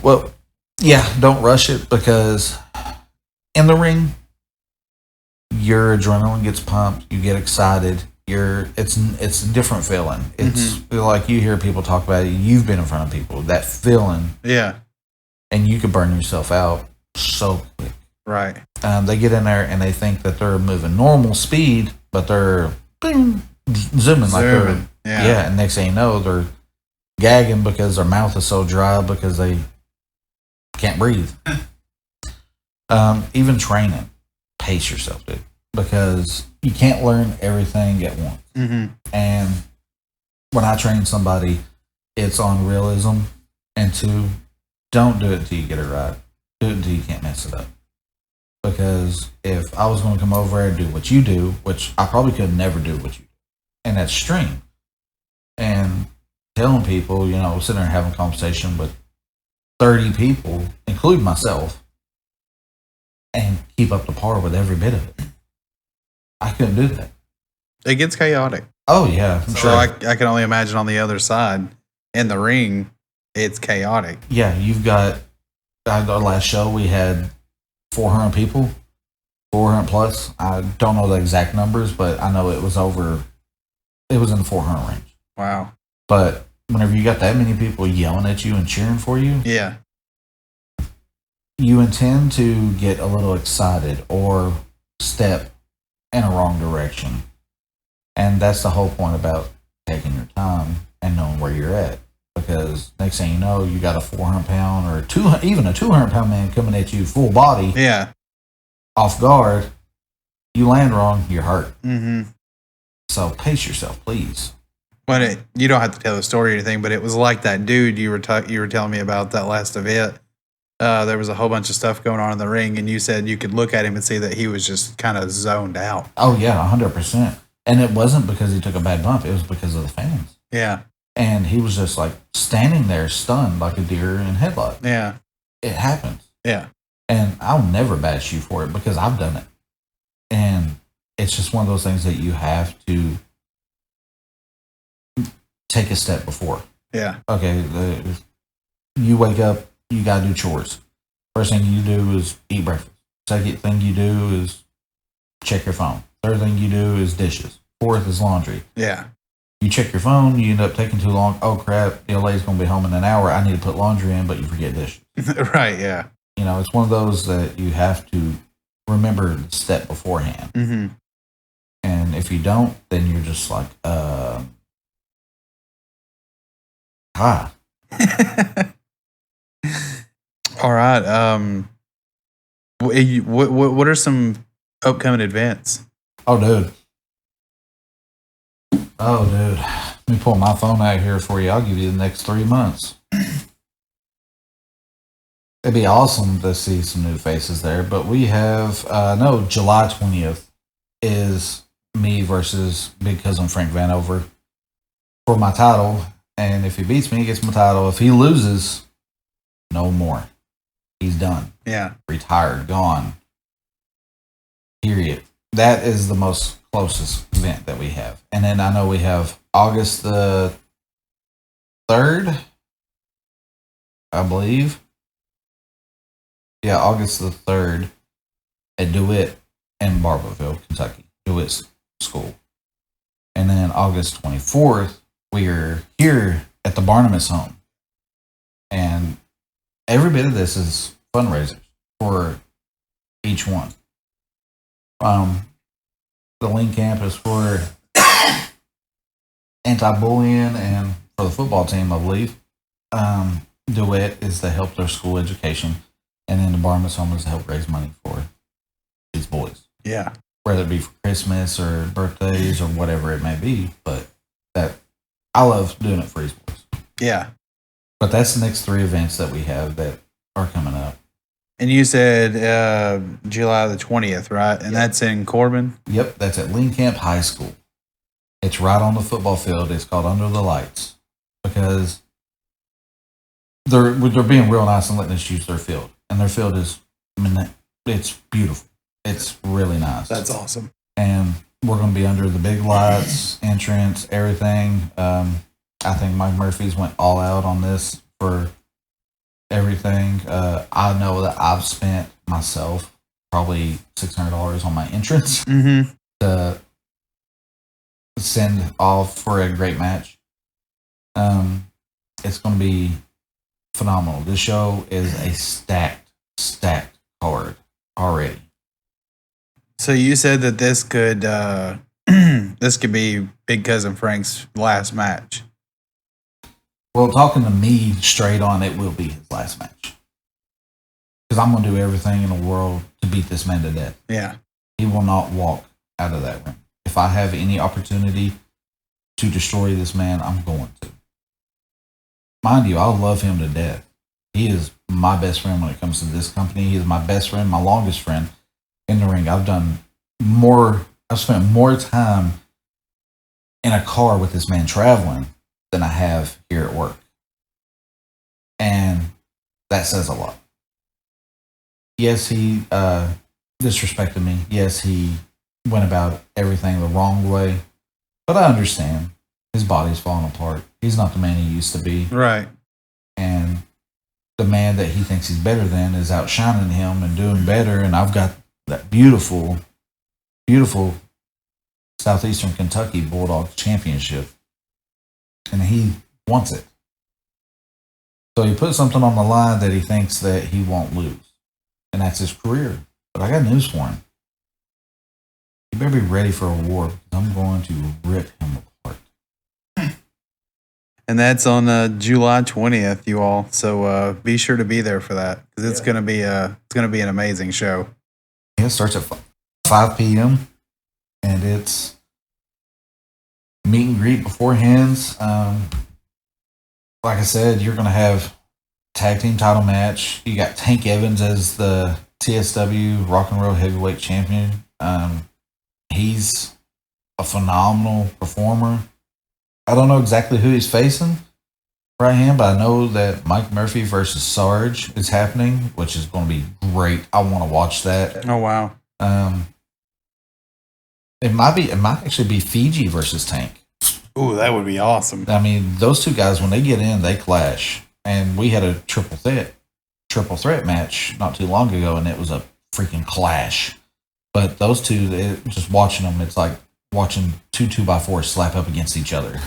Well, yeah, don't rush it because in the ring, your adrenaline gets pumped. You get excited. It's a different feeling. It's like you hear people talk about it. You've been in front of people. That feeling. Yeah. And you can burn yourself out so quick. Right. They get in there and they think that they're moving normal speed, but they're zooming like they're yeah. And next thing you know, they're gagging because their mouth is so dry because they can't breathe. Even training, pace yourself, dude, because you can't learn everything at once. And when I train somebody, it's on realism, and two, don't do it until you get it right. Do it until you can't mess it up. Because if I was going to come over and do what you do, which I probably could never do what you do, and that's stream, and telling people, sitting there having a conversation with 30 people, including myself, and keep up to par with every bit of it. I couldn't do that. It gets chaotic. Oh, yeah. So sure. I can only imagine on the other side, in the ring, it's chaotic. Yeah, you've got, our last show, we had 400 people, 400 plus. I don't know the exact numbers, but I know it was in the 400 range. Wow. But whenever you got that many people yelling at you and cheering for you, yeah, you intend to get a little excited or step in a wrong direction. And that's the whole point about taking your time and knowing where you're at. Because next thing you know, you got a 400-pound or even a 200-pound man coming at you full body, off guard. You land wrong, you're hurt. So pace yourself, please. But you don't have to tell the story or anything. But it was like that dude you were telling me about that last event. There was a whole bunch of stuff going on in the ring, and you said you could look at him and see that he was just kind of zoned out. Oh yeah, 100%. And it wasn't because he took a bad bump; it was because of the fans. Yeah. And he was just like standing there stunned like a deer in headlights. Yeah. It happens. Yeah. And I'll never bash you for it because I've done it. And it's just one of those things that you have to take a step before. Yeah. Okay, you wake up, you got to do chores. First thing you do is eat breakfast. Second thing you do is check your phone. Third thing you do is dishes. Fourth is laundry. Yeah. You check your phone, you end up taking too long. Oh, crap, the lady's going to be home in an hour. I need to put laundry in, but you forget dishes. Right, yeah. It's one of those that you have to remember the step beforehand. And if you don't, then you're just like, hi. All right. What are some upcoming events? Oh, dude. Let me pull my phone out here for you. I'll give you the next 3 months. It'd be awesome to see some new faces there. But we have, July 20th is me versus Big Cousin Frank Vanover for my title. And if he beats me, he gets my title. If he loses, no more. He's done. Yeah. Retired. Gone. Period. That is the most closest event that we have. And then I know we have August the 3rd, I believe. Yeah, August the 3rd at DeWitt in Barberville, Kentucky. DeWitt School. And then August 24th, we're here at the Barnabas home. And every bit of this is fundraisers for each one. The Link Camp is for anti-bullying and for the football team, I believe. DeWitt is to help their school education. And then the Barnabas home is to help raise money for these boys. Yeah. Whether it be for Christmas or birthdays or whatever it may be. But I love doing it for these boys. Yeah. But that's the next 3 events that we have that are coming up. And you said July the 20th, right? And that's in Corbin? Yep, that's at Link Camp High School. It's right on the football field. It's called Under the Lights. Because they're being real nice and letting us use their field, and their field is, it's beautiful. It's really nice. That's awesome. And we're going to be under the big lights, entrance, everything. I think Mike Murphy's went all out on this for everything. I know that I've spent myself probably $600 on my entrance to send off for a great match. It's going to be phenomenal. This show is a stacked card already. So you said that this could this could be Big Cousin Frank's last match. Well, talking to me straight on, it will be his last match. Because I'm going to do everything in the world to beat this man to death. Yeah. He will not walk out of that ring. If I have any opportunity to destroy this man, I'm going to. Mind you, I love him to death. He is my best friend when it comes to this company. He is my best friend, my longest friend in the ring. I've spent more time in a car with this man traveling than I have here at work. And that says a lot. Yes, he disrespected me. Yes, he went about everything the wrong way. But I understand. His body's falling apart. He's not the man he used to be. Right. And the man that he thinks he's better than is outshining him and doing better. And I've got that beautiful, beautiful Southeastern Kentucky Bulldogs championship. And he wants it. So he put something on the line that he thinks that he won't lose. And that's his career. But I got news for him. You better be ready for a war, because I'm going to rip him apart. And that's on July 20th, you all. So be sure to be there for that, because it's gonna be an amazing show. Yeah, it starts at 5 p.m. and it's meet and greet beforehand. Like I said, you're going to have tag team title match. You got Tank Evans as the TSW Rock and Roll Heavyweight Champion. He's a phenomenal performer. I don't know exactly who he's facing right hand, but I know that Mike Murphy versus Sarge is happening, which is going to be great. I want to watch that. Oh wow! It might actually be Fiji versus Tank. Ooh, that would be awesome. I mean, those two guys, when they get in, they clash. And we had a triple threat match not too long ago, and it was a freaking clash. But those two, just watching them, it's like watching two 2x4s slap up against each other.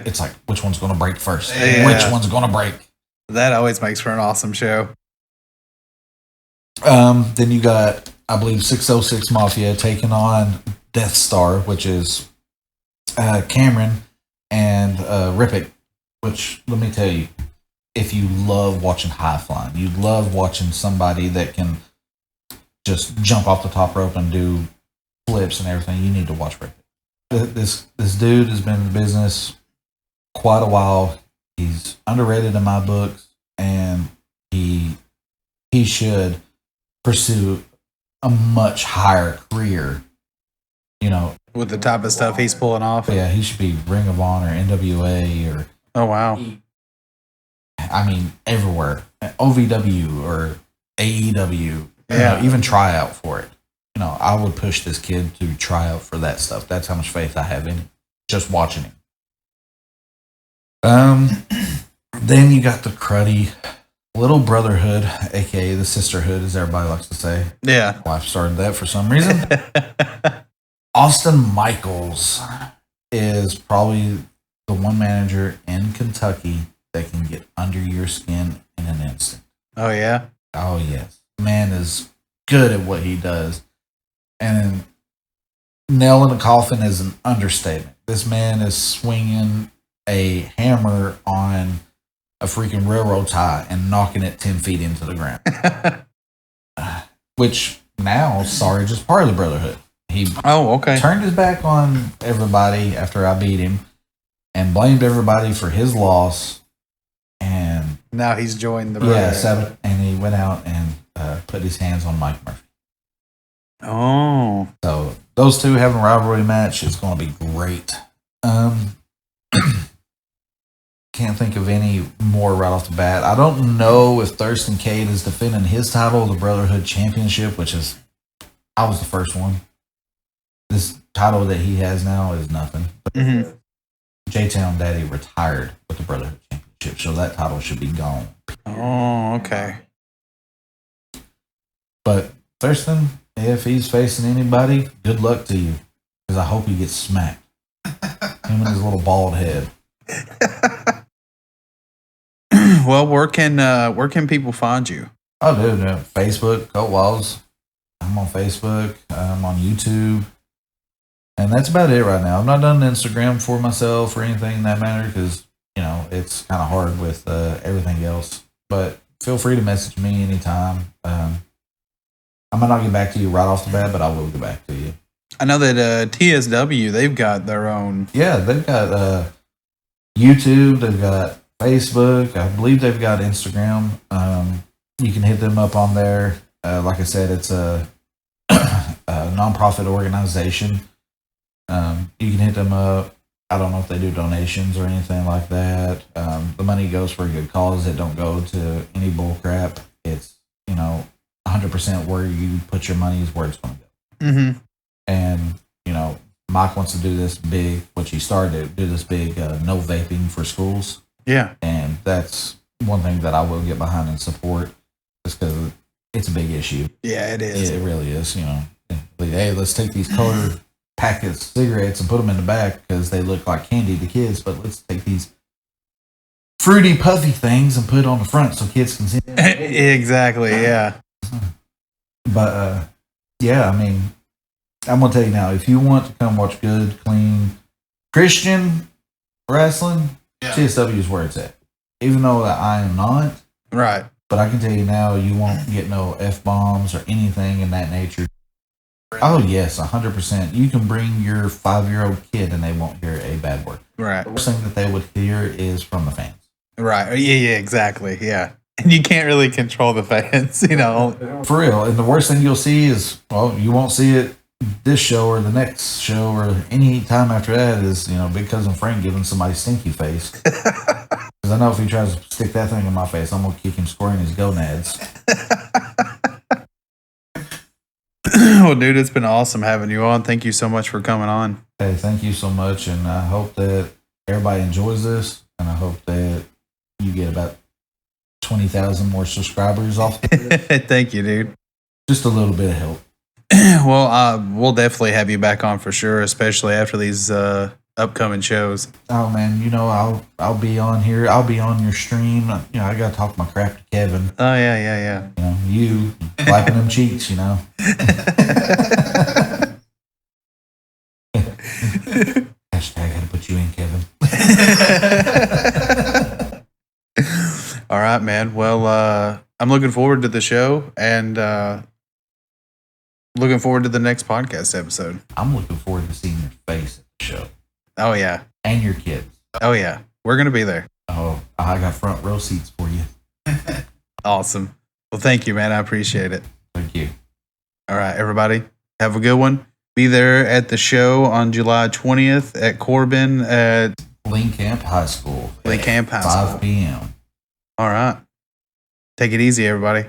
It's like, which one's going to break first? Yeah. Which one's going to break? That always makes for an awesome show. Then you got, I believe, 606 Mafia taking on Death Star, which is Cameron and Rippick, which, let me tell you, if you love watching high flying, you love watching somebody that can just jump off the top rope and do flips and everything, you need to watch Rippick. This dude has been in the business quite a while. He's underrated in my books, and he should pursue a much higher career. You know, with the type of stuff he's pulling off. Yeah, he should be Ring of Honor, NWA, or oh wow, I mean everywhere, OVW or AEW. Yeah, you know, even try out for it. You know, I would push this kid to try out for that stuff. That's how much faith I have in him. Just watching him. Then you got the cruddy little brotherhood, aka the sisterhood, as everybody likes to say. Yeah, Wife started that for some reason. Austin Michaels is probably the one manager in Kentucky that can get under your skin in an instant. Oh yeah. Oh yes, man is good at what he does, and nail in the coffin is an understatement. This man is swinging a hammer on a freaking railroad tie and knocking it 10 feet into the ground. Which now Sarge is part of the Brotherhood. He turned his back on everybody after I beat him and blamed everybody for his loss. And now he's joined the Brotherhood. And he went out and put his hands on Mike Murphy. Oh. So those two having a rivalry match is going to be great. can't think of any more right off the bat. I don't know if Thurston Cade is defending his title, the Brotherhood Championship, which is, I was the first one. This title that he has now is nothing. Mm-hmm. J-Town Daddy retired with the Brotherhood Championship, so that title should be gone. Oh, okay. But Thurston, if he's facing anybody, good luck to you, because I hope he gets smacked. Him and his little bald head. Well, where can people find you? Oh, dude, Facebook, Colt Wilds. I'm on Facebook. I'm on YouTube. And that's about it right now. I'm not done Instagram for myself or anything in that matter because, it's kind of hard with everything else. But feel free to message me anytime. I might not get back to you right off the bat, but I will get back to you. I know that TSW, they've got their own. Yeah, they've got YouTube. They've got Facebook. I believe they've got Instagram. You can hit them up on there. Like I said, it's a nonprofit organization. You can hit them up. I don't know if they do donations or anything like that. The money goes for a good cause. It don't go to any bull crap. It's, 100% where you put your money is where it's going to go. Mm-hmm. And, Mike wants to do this big, which he started to do this big no vaping for schools. Yeah. And that's one thing that I will get behind and support just because it's a big issue. Yeah, it is. It really is, Like, hey, let's take these colored packets of cigarettes and put them in the back because they look like candy to kids, but let's take these fruity, puffy things and put it on the front so kids can see them. Exactly, yeah. But, yeah, I mean, I'm going to tell you now, if you want to come watch good, clean, Christian wrestling, TSW is where it's at. Even though I am not. Right. But I can tell you now, you won't get no F-bombs or anything in that nature. Oh, yes, 100%. You can bring your 5-year-old kid and they won't hear a bad word. Right. The worst thing that they would hear is from the fans. Right. Yeah, exactly. Yeah. And you can't really control the fans, For real. And the worst thing you'll see is, well, you won't see it this show or the next show or any time after that is, Big Cousin Frank giving somebody stinky face. Because I know if he tries to stick that thing in my face, I'm going to kick him square in his gonads. Well, dude, it's been awesome having you on. Thank you so much for coming on. Hey, thank you so much. And I hope that everybody enjoys this. And I hope that you get about 20,000 more subscribers off of it. Thank you, dude. Just a little bit of help. Well, we'll definitely have you back on for sure, especially after these upcoming shows. Oh man, I'll be on here. I'll be on your stream. I gotta talk my crap to Kevin. Oh yeah. You wiping them cheeks. Hashtag had to put you in, Kevin. All right, man. Well, I'm looking forward to the show and looking forward to the next podcast episode. I'm looking forward to seeing your face at the show. Oh yeah. And your kids. Oh yeah. We're gonna be there. Oh, I got front row seats for you. Awesome. Well, thank you, man. I appreciate it. Thank you. All right, everybody. Have a good one. Be there at the show on July 20th at Corbin at Lee Camp High School. 5 p.m. All right. Take it easy, everybody.